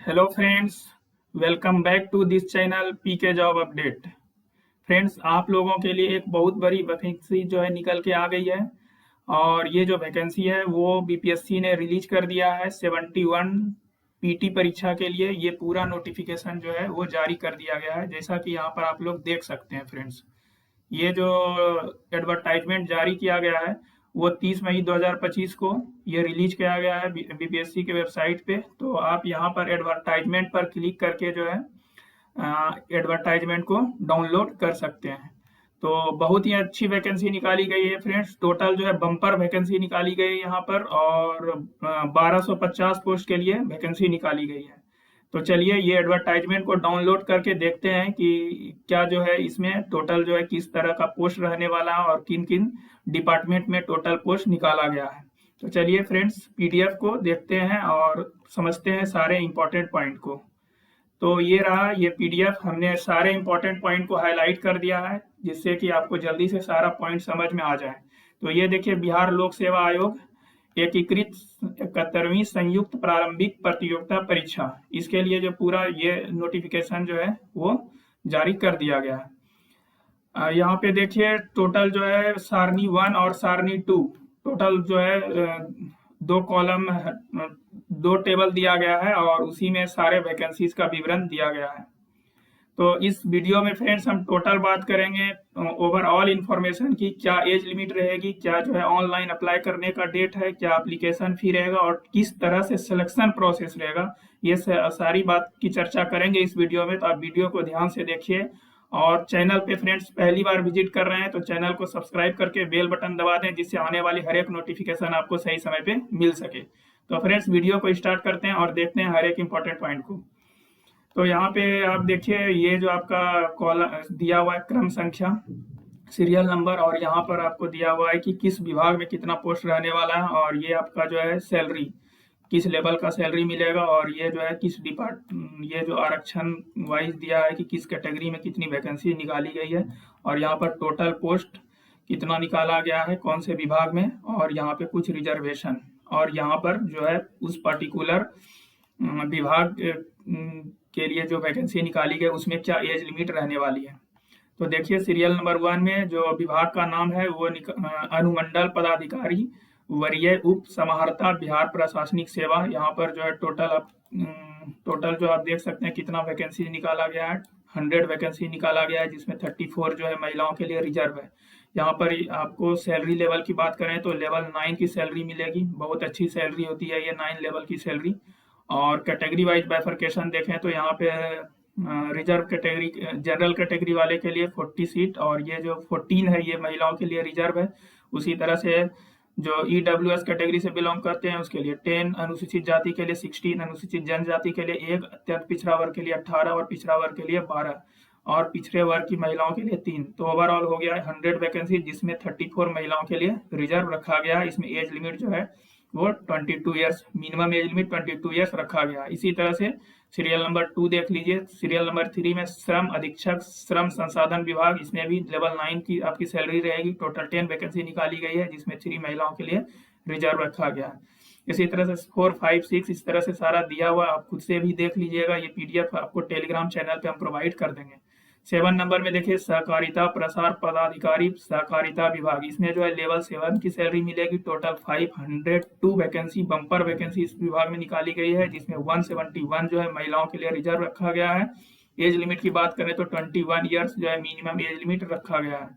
Hello friends, welcome back to this channel PK job update. Friends, आप लोगों के लिए एक बहुत बड़ी वैकेंसी जो है निकल के आ गई है। और ये जो वैकेंसी है वो बीपीएससी ने रिलीज कर दिया है 71 पीटी परीक्षा के लिए। ये पूरा नोटिफिकेशन जो है वो जारी कर दिया गया है, जैसा कि यहाँ पर आप लोग देख सकते हैं। फ्रेंड्स, ये जो एडवर्टाइजमेंट जारी किया गया है वो 30 मई 2025 को ये रिलीज किया गया है बीपीएससी के वेबसाइट पे। तो आप यहाँ पर एडवर्टाइजमेंट पर क्लिक करके जो है एडवर्टाइजमेंट को डाउनलोड कर सकते हैं। तो बहुत ही अच्छी वैकेंसी निकाली गई है फ्रेंड्स। टोटल जो है बम्पर वैकेंसी निकाली गई है यहाँ पर, और 1250 पोस्ट के लिए वैकेंसी निकाली गई है। तो चलिए ये एडवर्टाइजमेंट को डाउनलोड करके देखते हैं कि क्या जो है इसमें टोटल जो है किस तरह का पोस्ट रहने वाला है और किन किन डिपार्टमेंट में टोटल पोस्ट निकाला गया है। तो चलिए फ्रेंड्स, पीडीएफ को देखते हैं और समझते हैं सारे इंपॉर्टेंट पॉइंट को। तो ये रहा ये पीडीएफ, हमने सारे इंपॉर्टेंट पॉइंट को हाईलाइट कर दिया है जिससे कि आपको जल्दी से सारा पॉइंट समझ में आ जाए। तो ये देखिए, बिहार लोक सेवा आयोग एकीकृत 71वीं संयुक्त प्रारंभिक प्रतियोगिता परीक्षा, इसके लिए जो पूरा ये नोटिफिकेशन जो है वो जारी कर दिया गया है। यहाँ पे देखिए टोटल जो है सारणी 1 और सारणी 2, टोटल जो है दो कॉलम, दो टेबल दिया गया है और उसी में सारे वैकेंसीज का विवरण दिया गया है। तो इस वीडियो में फ्रेंड्स हम टोटल बात करेंगे ओवरऑल इंफॉर्मेशन की, क्या एज लिमिट रहेगी, क्या जो है ऑनलाइन अप्लाई करने का डेट है, क्या एप्लीकेशन फी रहेगा और किस तरह से सिलेक्शन प्रोसेस रहेगा। ये सारी बात की चर्चा करेंगे इस वीडियो में, तो आप वीडियो को ध्यान से देखिए। और चैनल पे फ्रेंड्स पहली बार विजिट कर रहे हैं तो चैनल को सब्सक्राइब करके बेल बटन दबा दें, जिससे आने वाली हर एक नोटिफिकेशन आपको सही समय पे मिल सके। तो फ्रेंड्स, वीडियो को स्टार्ट करते हैं और देखते हैं हर एक इंपॉर्टेंट पॉइंट को। तो यहाँ पे आप देखिए, ये जो आपका कॉलम दिया हुआ है क्रम संख्या, सीरियल नंबर, और यहाँ पर आपको दिया हुआ है कि किस विभाग में कितना पोस्ट रहने वाला है, और ये आपका जो है सैलरी, किस लेवल का सैलरी मिलेगा, और ये जो है किस ये जो आरक्षण वाइज दिया है कि किस कैटेगरी में कितनी वैकेंसी निकाली गई है, और यहाँ पर टोटल पोस्ट कितना निकाला गया है कौन से विभाग में, और यहाँ पे कुछ रिजर्वेशन, और यहाँ पर जो है उस पर्टिकुलर विभाग के लिए जो वैकेंसी निकाली गई उसमें क्या एज लिमिट रहने वाली है। तो देखिए, सीरियल नंबर 1 में जो विभाग का नाम है वो अनुमंडल पदाधिकारी वरीय उप समाहर्ता बिहार प्रशासनिक सेवा। यहाँ पर जो है टोटल जो आप देख सकते हैं कितना वैकेंसी निकाला गया है, 100 वैकेंसी निकाला गया है, जिसमें 34 जो है महिलाओं के लिए रिजर्व है। यहाँ पर आपको सैलरी लेवल की बात करें तो लेवल 9 की सैलरी मिलेगी, बहुत अच्छी सैलरी होती है ये 9 लेवल की सैलरी। और कैटेगरी वाइज बाइफर्केशन देखें तो यहाँ पे रिजर्व कैटेगरी, जनरल कैटेगरी वाले के लिए 40 सीट, और ये जो 14 है ये महिलाओं के लिए रिजर्व है। उसी तरह से जो ईडब्ल्यूएस कैटेगरी से बिलोंग करते हैं उसके लिए 10, अनुसूचित जाति के लिए 16, अनुसूचित जनजाति के लिए 1, अत्यंत पिछड़ा वर्ग के लिए 18 और पिछड़ा वर्ग के लिए 12, और पिछड़े वर्ग की महिलाओं के लिए 3। तो ओवरऑल हो गया 100 वैकेंसी, जिसमें 34 महिलाओं के लिए रिजर्व रखा गया है। इसमें एज लिमिट जो है वो 22 years, minimum age limit 22 years रखा गया। इसी तरह से सीरियल नंबर 2 देख लीजिए। सीरियल नंबर 3 में श्रम अधीक्षक श्रम संसाधन विभाग, इसमें भी लेवल 9 की आपकी सैलरी रहेगी। टोटल 10 वैकेंसी निकाली गई है, जिसमें 3 महिलाओं के लिए रिजर्व रखा गया है। इसी तरह से 4, 5, 6 इस तरह से सारा दिया हुआ, आप खुद से भी देख लीजिएगा। ये पीडीएफ आपको टेलीग्राम चैनल पे हम प्रोवाइड कर देंगे। 7 नंबर में देखिए, सहकारिता प्रसार पदाधिकारी सहकारिता विभाग, इसमें जो है लेवल 7 की सैलरी मिलेगी। टोटल 502 वैकेंसी बम्पर वैकेंसी इस विभाग में निकाली गई है, जिसमें 171 जो है महिलाओं के लिए रिजर्व रखा गया है। एज लिमिट की बात करें तो 21 ईयर्स जो है मिनिमम एज लिमिट रखा गया है।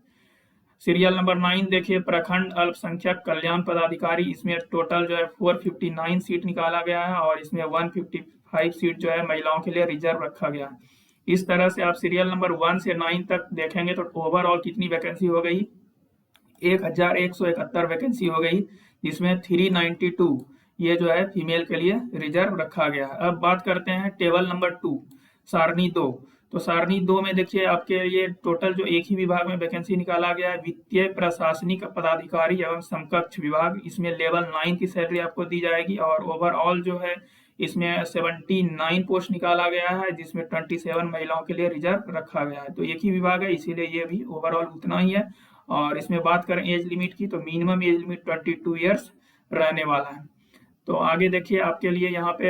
सीरियल नंबर 9 देखिए, प्रखंड अल्पसंख्यक कल्याण पदाधिकारी, इसमें टोटल जो है 459 सीट निकाला गया है, और इसमें 155 सीट जो है महिलाओं के लिए रिजर्व रखा गया है। इस तरह से आप सीरियल नंबर 1 से 9 तक देखेंगे तो ओवरऑल कितनी वैकेंसी हो गई, 1171 वैकेंसी हो गई, जिसमें 392 ये जो है फीमेल के लिए रिजर्व रखा गया है। अब बात करते हैं टेबल नंबर 2, सारणी 2। तो सारणी 2 में देखिए आपके ये टोटल जो एक ही विभाग में वैकेंसी निकाला गया है, वित्तीय प्रशासनिक पदाधिकारी एवं समकक्ष विभाग, इसमें लेवल 9 की सैलरी आपको दी जाएगी, और ओवरऑल जो है इसमें 79 पोस्ट निकाला गया है, जिसमें 27 महिलाओं के लिए रिजर्व रखा गया है। तो एक ही विभाग है, इसीलिए ये भी ओवरऑल उतना ही है। और इसमें बात करें एज लिमिट की तो मिनिमम एज लिमिट 22 ईयर्स रहने वाला है। तो आगे देखिए आपके लिए यहाँ पे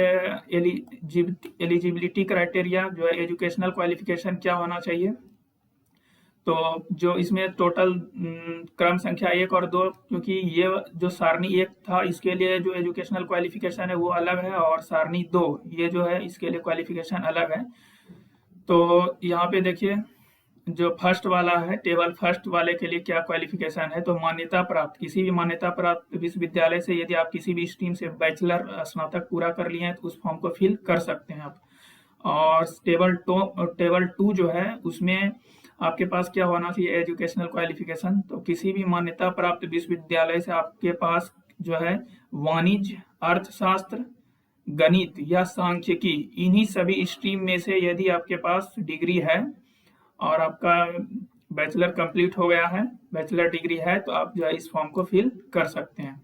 एलिजिबिलिटी क्राइटेरिया जो है एजुकेशनल क्वालिफिकेशन क्या होना चाहिए। तो जो इसमें टोटल क्रम संख्या 1 और 2, क्योंकि ये जो सारणी 1 था इसके लिए जो एजुकेशनल क्वालिफिकेशन है वो अलग है, और सारणी 2 ये जो है इसके लिए क्वालिफिकेशन अलग है। तो यहाँ पे देखिए जो फर्स्ट वाला है, टेबल फर्स्ट वाले के लिए क्या क्वालिफिकेशन है। तो मान्यता प्राप्त, किसी भी मान्यता प्राप्त विश्वविद्यालय से यदि आप किसी भी स्ट्रीम से बैचलर स्नातक पूरा कर लिए हैं तो उस फॉर्म को फिल कर सकते हैं आप। और टेबल टू जो है उसमें आपके पास क्या होना चाहिए एजुकेशनल क्वालिफिकेशन। तो किसी भी मान्यता प्राप्त विश्वविद्यालय से आपके पास जो है वाणिज्य, अर्थशास्त्र, गणित या सांख्यिकी, इन्हीं सभी स्ट्रीम में से यदि आपके पास डिग्री है और आपका बैचलर कंप्लीट हो गया है, बैचलर डिग्री है, तो आप जो है इस फॉर्म को फिल कर सकते हैं।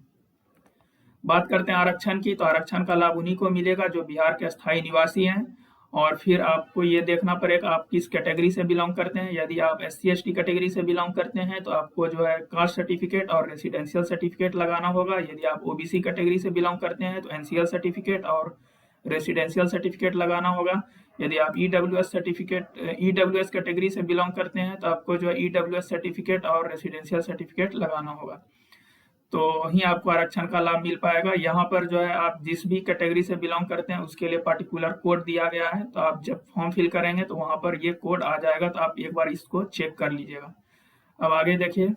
बात करते हैं आरक्षण की। तो आरक्षण का लाभ उन्हीं को मिलेगा जो बिहार के स्थायी निवासी हैं। और फिर आपको ये देखना पड़ेगा आप किस कैटेगरी से बिलोंग करते हैं। यदि आप SC/ST कैटेगरी से बिलोंग करते हैं तो आपको जो है कास्ट सर्टिफिकेट और रेसिडेंशियल सर्टिफिकेट लगाना होगा। यदि आप OBC कैटेगरी से बिलोंग करते हैं तो NCL सर्टिफिकेट और रेसिडेंशियल सर्टिफिकेट लगाना होगा। यदि आप EWS कैटेगरी से बिलोंग करते हैं तो आपको जो है EWS सर्टिफिकेट और रेसिडेंशियल सर्टिफिकेट लगाना होगा। तो ही आपको आरक्षण का लाभ मिल पाएगा। यहाँ पर जो है आप जिस भी कैटेगरी से बिलोंग करते हैं उसके लिए पर्टिकुलर कोड दिया गया है। तो आप जब फॉर्म फिल करेंगे तो वहाँ पर ये कोड आ जाएगा, तो आप एक बार इसको चेक कर लीजिएगा। अब आगे देखिए,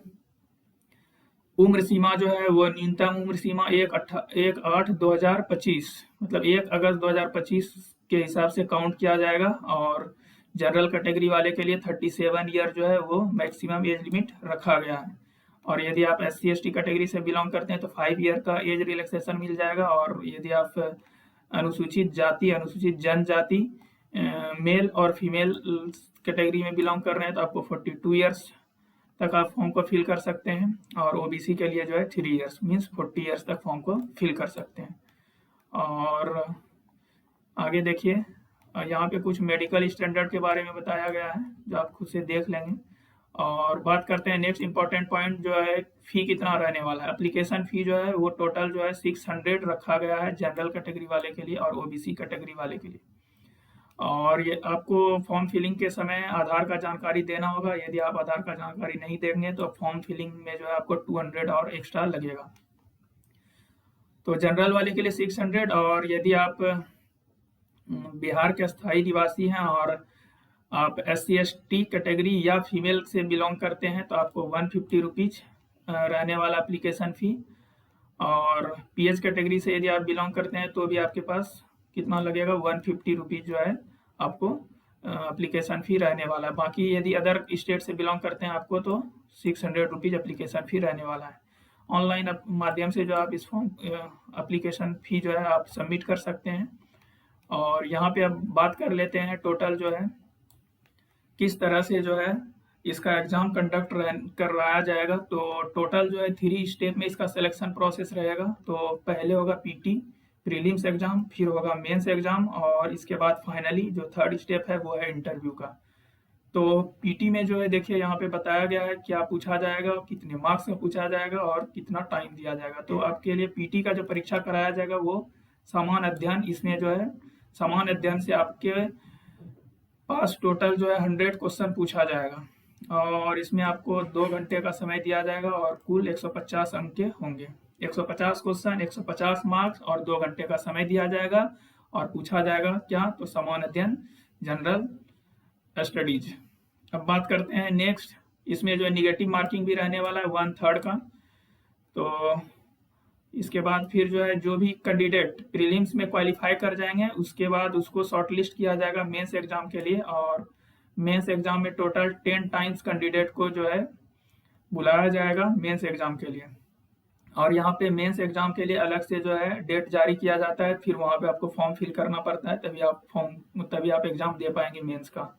उम्र सीमा जो है वो न्यूनतम उम्र सीमा 1/8/2025 मतलब 1 अगस्त 2025 के हिसाब से काउंट किया जाएगा। और जनरल कैटेगरी वाले के लिए 37 ईयर जो है वो मैक्सिमम एज लिमिट रखा गया है। और यदि आप SC/ST कैटेगरी से बिलोंग करते हैं तो 5 ईयर का एज रिलैक्सेशन मिल जाएगा। और यदि आप अनुसूचित जाति, अनुसूचित जनजाति, मेल और फीमेल कैटेगरी में बिलोंग कर रहे हैं तो आपको 42 ईयर्स तक आप फॉर्म को फिल कर सकते हैं। और OBC के लिए जो है 3 ईयर्स मीन्स 40 ईयर्स तक फॉर्म को फिल कर सकते हैं। और आगे देखिए, यहाँ पे कुछ मेडिकल स्टैंडर्ड के बारे में बताया गया है जो आप खुद से देख लेंगे। और बात करते हैं नेक्स्ट इंपॉर्टेंट पॉइंट जो है फी कितना रहने वाला है। एप्लीकेशन फी जो है वो टोटल जो है 600 रखा गया है जनरल कैटेगरी वाले के लिए और OBC कैटेगरी वाले के लिए। और ये आपको फॉर्म फिलिंग के समय आधार का जानकारी देना होगा। यदि आप आधार का जानकारी नहीं देंगे तो फॉर्म फिलिंग में जो है आपको 200 और एक्स्ट्रा लगेगा। तो जनरल वाले के लिए 600, और यदि आप बिहार के स्थायी निवासी हैं और आप SC/ST कैटेगरी या फीमेल से बिलोंग करते हैं तो आपको 150 रुपीज रहने वाला एप्लीकेशन फ़ी। और PH कैटेगरी से यदि आप बिलोंग करते हैं तो भी आपके पास कितना लगेगा, 150 रुपीज जो है आपको एप्लीकेशन फ़ी रहने वाला है। बाकी यदि अदर स्टेट से बिलोंग करते हैं आपको तो 600 रुपीज एप्लीकेशन फ़ी रहने वाला है। ऑनलाइन माध्यम से जो आप इस फॉर्म एप्लीकेशन फ़ी जो है आप सबमिट कर सकते हैं। और यहाँ पे अब बात कर लेते हैं टोटल जो है किस तरह से जो है इसका एग्जाम कंडक्ट कराया जाएगा। तो टोटल जो है 3 स्टेप में इसका सिलेक्शन प्रोसेस रहेगा। तो पहले होगा PT प्रीलिम्स एग्जाम, फिर होगा मेंस एग्जाम, और इसके बाद फाइनली जो 3rd स्टेप है वो है इंटरव्यू का। तो PT में जो है देखिए यहाँ पे बताया गया है क्या पूछा जाएगा, कितने मार्क्स का पूछा जाएगा और कितना टाइम दिया जाएगा। तो आपके लिए PT का जो परीक्षा कराया जाएगा वो समान अध्ययन, इसमें जो है समान अध्ययन से आपके पास टोटल जो है 100 क्वेश्चन पूछा जाएगा। और इसमें आपको 2 घंटे का समय दिया जाएगा और कुल 150 अंक के होंगे। 150 क्वेश्चन, 150 मार्क्स और 2 घंटे का समय दिया जाएगा। और पूछा जाएगा क्या, तो समान अध्ययन, जनरल स्टडीज। अब बात करते हैं नेक्स्ट, इसमें जो है निगेटिव मार्किंग भी रहने वाला है 1/3 का। तो इसके बाद फिर जो है जो भी कैंडिडेट प्रीलिम्स में क्वालिफाई कर जाएंगे उसके बाद उसको शॉर्टलिस्ट किया जाएगा मेंस एग्जाम के लिए। और मेंस एग्जाम में टोटल 10 टाइम्स कैंडिडेट को जो है बुलाया जाएगा मेंस एग्जाम के लिए। और यहाँ पे मेंस एग्जाम के लिए अलग से जो है डेट जारी किया जाता है, फिर वहाँ पे आपको फॉर्म फिल करना पड़ता है, तभी आप एग्जाम दे पाएंगे मेंस का।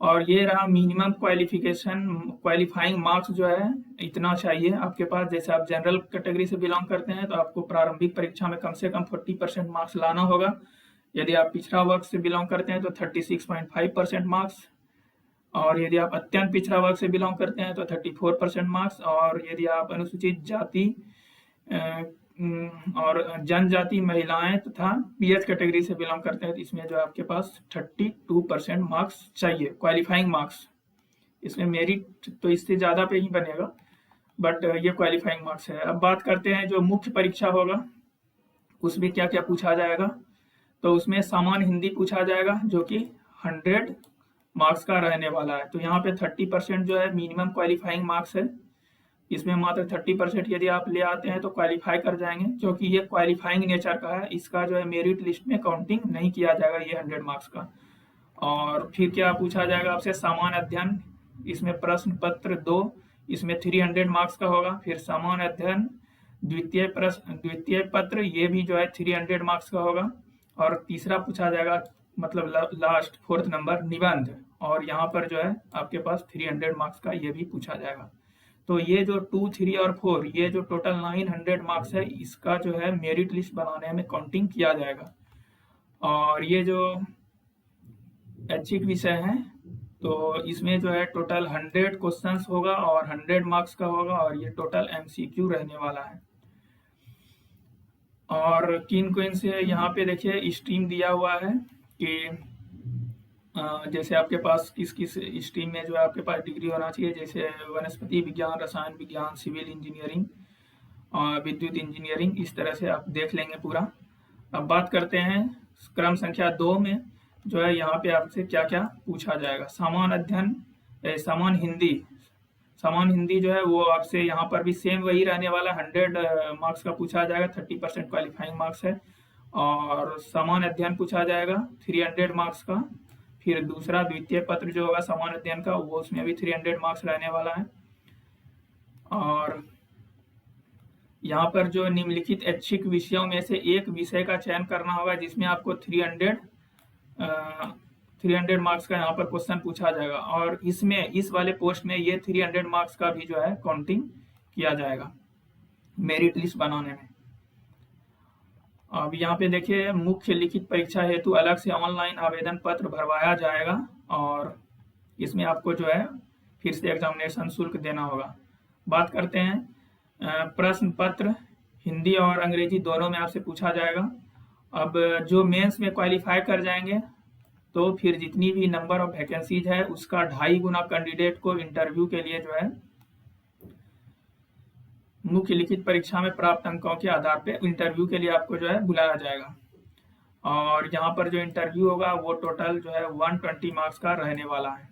और ये रहा मिनिमम क्वालिफाइंग मार्क्स जो है इतना चाहिए आपके पास। जैसे आप जनरल कैटेगरी से बिलोंग करते हैं तो आपको प्रारंभिक परीक्षा में कम से कम 40% मार्क्स लाना होगा। यदि आप पिछड़ा वर्ग से बिलोंग करते हैं तो 36.5% मार्क्स, और यदि आप अत्यंत पिछड़ा वर्ग से बिलोंग करते हैं तो 34% मार्क्स, और यदि आप अनुसूचित जाति और जनजाति महिलाएं तथा पीएच कैटेगरी से बिलोंग करते हैं, तो इसमें जो आपके पास 32% मार्क्स चाहिए, क्वालिफाइंग मार्क्स। इसमें मेरिट तो इससे ज़्यादा पे ही बनेगा, बट ये क्वालिफाइंग मार्क्स है। अब बात करते हैं जो मुख्य परीक्षा होगा उसमें क्या क्या पूछा जाएगा। तो उसमें सामान्य हिंदी पूछा जाएगा जो कि 100 मार्क्स का रहने वाला है। तो यहाँ पे 30% जो है मिनिमम क्वालिफाइंग मार्क्स है। इसमें मात्र 30% यदि आप ले आते हैं तो क्वालिफाई कर जाएंगे, क्योंकि ये क्वालिफाइंग नेचर का है। इसका जो है मेरिट लिस्ट में काउंटिंग नहीं किया जाएगा ये 100 मार्क्स का। और फिर क्या पूछा जाएगा आपसे, सामान्य अध्ययन, इसमें प्रश्न पत्र 2, इसमें 300 मार्क्स का होगा। फिर सामान्य अध्ययन द्वितीय पत्र, ये भी जो है 300 मार्क्स का होगा। और तीसरा पूछा जाएगा, मतलब लास्ट 4th नंबर, निबंध, और यहाँ पर जो है आपके पास 300 मार्क्स का ये भी पूछा जाएगा। तो ये जो 2, 3 और 4, ये जो टोटल 900 मार्क्स है, इसका जो है मेरिट लिस्ट बनाने में काउंटिंग किया जाएगा। और ये जो ऐच्छिक विषय है, तो इसमें जो है टोटल 100 क्वेश्चंस होगा और 100 मार्क्स का होगा, और ये टोटल एमसीक्यू रहने वाला है। और किन से यहाँ पे देखिए स्ट्रीम दिया हुआ है कि जैसे आपके पास किस किस स्ट्रीम में जो है आपके पास डिग्री होना चाहिए, जैसे वनस्पति विज्ञान, रसायन विज्ञान, सिविल इंजीनियरिंग, विद्युत इंजीनियरिंग, इस तरह से आप देख लेंगे पूरा। अब बात करते हैं क्रम संख्या 2 में जो है यहाँ पे आपसे क्या क्या पूछा जाएगा। सामान्य अध्ययन, सामान्य हिंदी जो है वो आपसे यहाँ पर भी सेम वही रहने वाला, 100 मार्क्स का पूछा जाएगा, 30% क्वालिफाइंग मार्क्स है। और सामान्य अध्ययन पूछा जाएगा 300 मार्क्स का। फिर दूसरा द्वितीय पत्र जो होगा सामान्य अध्ययन का, वो उसमें भी 300 मार्क्स रहने वाला है। और यहाँ पर जो निम्नलिखित ऐच्छिक विषयों में से एक विषय का चयन करना होगा जिसमें आपको 300 मार्क्स का यहाँ पर क्वेश्चन पूछा जाएगा। और इसमें इस वाले पोस्ट में ये 300 मार्क्स का भी जो है काउंटिंग किया जाएगा मेरिट लिस्ट बनाने में। अब यहाँ पे देखिए, मुख्य लिखित परीक्षा हेतु अलग से ऑनलाइन आवेदन पत्र भरवाया जाएगा, और इसमें आपको जो है फिर से एग्जामिनेशन शुल्क देना होगा। बात करते हैं प्रश्न पत्र, हिंदी और अंग्रेजी दोनों में आपसे पूछा जाएगा। अब जो मेंस में क्वालिफाई कर जाएंगे तो फिर जितनी भी नंबर ऑफ वैकेंसीज है उसका 2.5 गुना कैंडिडेट को इंटरव्यू के लिए जो है मुख्य लिखित परीक्षा में प्राप्त अंकों के आधार पे इंटरव्यू के लिए आपको जो है बुलाया जाएगा। और यहाँ पर जो इंटरव्यू होगा वो टोटल जो है 120 मार्क्स का रहने वाला है।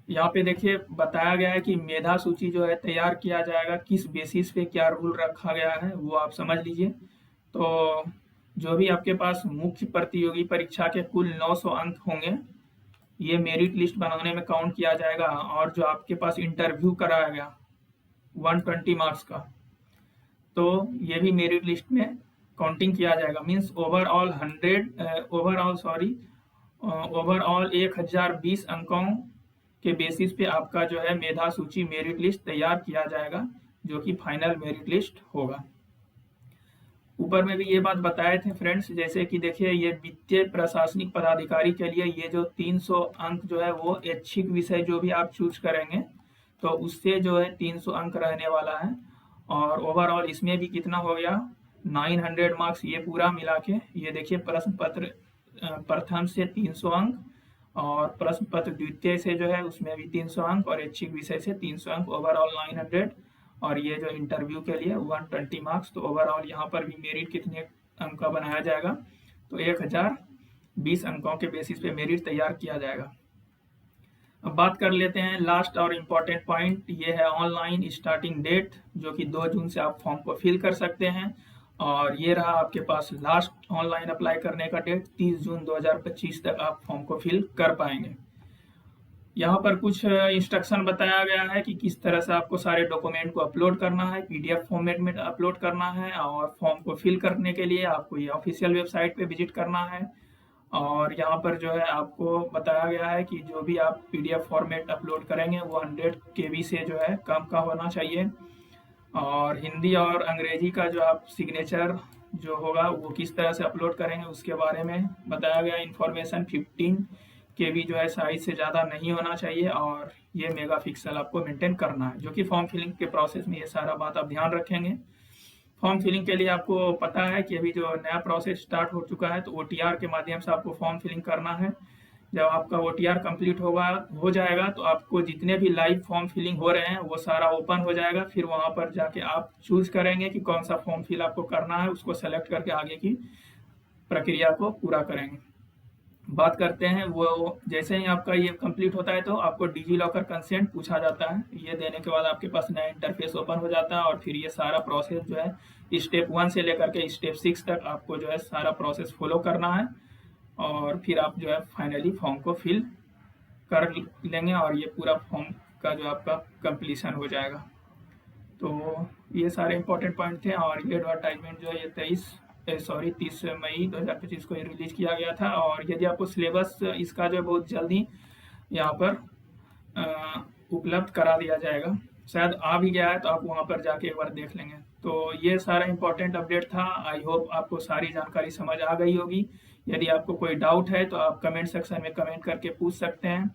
यहाँ पे देखिए बताया गया है कि मेधा सूची जो है तैयार किया जाएगा, किस बेसिस पे क्या रूल रखा गया है वो आप समझ लीजिए। तो जो भी आपके पास मुख्य प्रतियोगी परीक्षा के कुल 900 अंक होंगे, ये मेरिट लिस्ट बनाने में काउंट किया जाएगा। और जो आपके पास इंटरव्यू कराया गया 120 मार्क्स का, तो ये भी मेरिट लिस्ट में काउंटिंग किया जाएगा। मीन्स ओवरऑल 1020 अंकों के बेसिस पे आपका जो है मेधा सूची मेरिट लिस्ट तैयार किया जाएगा, जो कि फाइनल मेरिट लिस्ट होगा। ऊपर में भी ये बात बताए थे फ्रेंड्स, जैसे कि देखिए ये वित्तीय प्रशासनिक पदाधिकारी के लिए ये जो 300 अंक जो है वो ऐच्छिक विषय जो भी आप चूज करेंगे तो उससे जो है 300 अंक रहने वाला है। और ओवरऑल इसमें भी कितना हो गया, 900 मार्क्स ये पूरा मिला के। ये देखिए प्रश्न पत्र प्रथम से 300 अंक, और प्रश्न पत्र द्वितीय से जो है उसमें भी 300 अंक, और ऐच्छिक विषय से 300 अंक, ओवरऑल 900। और ये जो इंटरव्यू के लिए 120 मार्क्स। तो ओवरऑल यहाँ पर भी मेरिट कितने अंक का बनाया जाएगा, तो 1020 अंकों के बेसिस पे मेरिट तैयार किया जाएगा। अब बात कर लेते हैं लास्ट और इम्पोर्टेंट पॉइंट, ये है ऑनलाइन स्टार्टिंग डेट, जो कि 2 जून से आप फॉर्म को फिल कर सकते हैं। और ये रहा आपके पास लास्ट ऑनलाइन अप्लाई करने का डेट, 30 जून 2025 तक आप फॉर्म को फिल कर पाएंगे। यहाँ पर कुछ इंस्ट्रक्शन बताया गया है कि किस तरह से आपको सारे डॉक्यूमेंट को अपलोड करना है, पीडीएफ फॉर्मेट में अपलोड करना है। और फॉर्म को फिल करने के लिए आपको ये ऑफिशियल वेबसाइट पे विजिट करना है। और यहाँ पर जो है आपको बताया गया है कि जो भी आप पीडीएफ फॉर्मेट अपलोड करेंगे वो 100 KB से जो है कम का होना चाहिए। और हिंदी और अंग्रेजी का जो आप सिग्नेचर जो होगा वो किस तरह से अपलोड करेंगे उसके बारे में बताया गया इन्फॉर्मेशन। 15 KB जो है साइज से ज़्यादा नहीं होना चाहिए, और ये मेगापिक्सल आपको मेंटेन करना है, जो कि फॉर्म फिलिंग के प्रोसेस में ये सारा बात आप ध्यान रखेंगे। फॉर्म फिलिंग के लिए आपको पता है कि अभी जो नया प्रोसेस स्टार्ट हो चुका है, तो ओटीआर के माध्यम से आपको फॉर्म फिलिंग करना है। जब आपका ओटीआर कंप्लीट हो जाएगा तो आपको जितने भी लाइव फॉर्म फिलिंग हो रहे हैं वो सारा ओपन हो जाएगा। फिर वहाँ पर जाके आप चूज करेंगे कि कौन सा फॉर्म फिल आपको करना है, उसको सेलेक्ट करके आगे की प्रक्रिया को पूरा करेंगे। बात करते हैं वो, जैसे ही आपका ये कंप्लीट होता है तो आपको डिजी लॉकर कंसेंट पूछा जाता है। ये देने के बाद आपके पास नया इंटरफेस ओपन हो जाता है और फिर ये सारा प्रोसेस जो है स्टेप 1 से लेकर के स्टेप 6 तक आपको जो है सारा प्रोसेस फॉलो करना है और फिर आप जो है फाइनली फॉर्म को फिल कर लेंगे और ये पूरा फॉर्म का जो आपका कंप्लीशन हो जाएगा। तो ये सारे इंपॉर्टेंट पॉइंट थे और ये एडवर्टाइजमेंट जो है ये 30 मई 2025 को रिलीज किया गया था। और यदि आपको सिलेबस इसका जो है बहुत जल्दी यहाँ पर उपलब्ध करा दिया जाएगा, शायद आ भी गया है तो आप वहाँ पर जाके एक बार देख लेंगे। तो ये सारा इंपॉर्टेंट अपडेट था। आई होप आपको सारी जानकारी समझ आ गई होगी। यदि आपको कोई डाउट है तो आप कमेंट सेक्शन में कमेंट करके पूछ सकते हैं।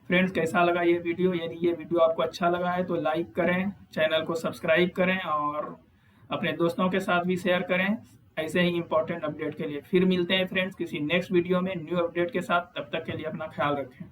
फ्रेंड्स, कैसा लगा ये वीडियो? यदि ये वीडियो आपको अच्छा लगा है तो लाइक करें, चैनल को सब्सक्राइब करें और अपने दोस्तों के साथ भी शेयर करें ऐसे ही इंपॉर्टेंट अपडेट के लिए। फिर मिलते हैं फ्रेंड्स किसी नेक्स्ट वीडियो में न्यू अपडेट के साथ। तब तक के लिए अपना ख्याल रखें।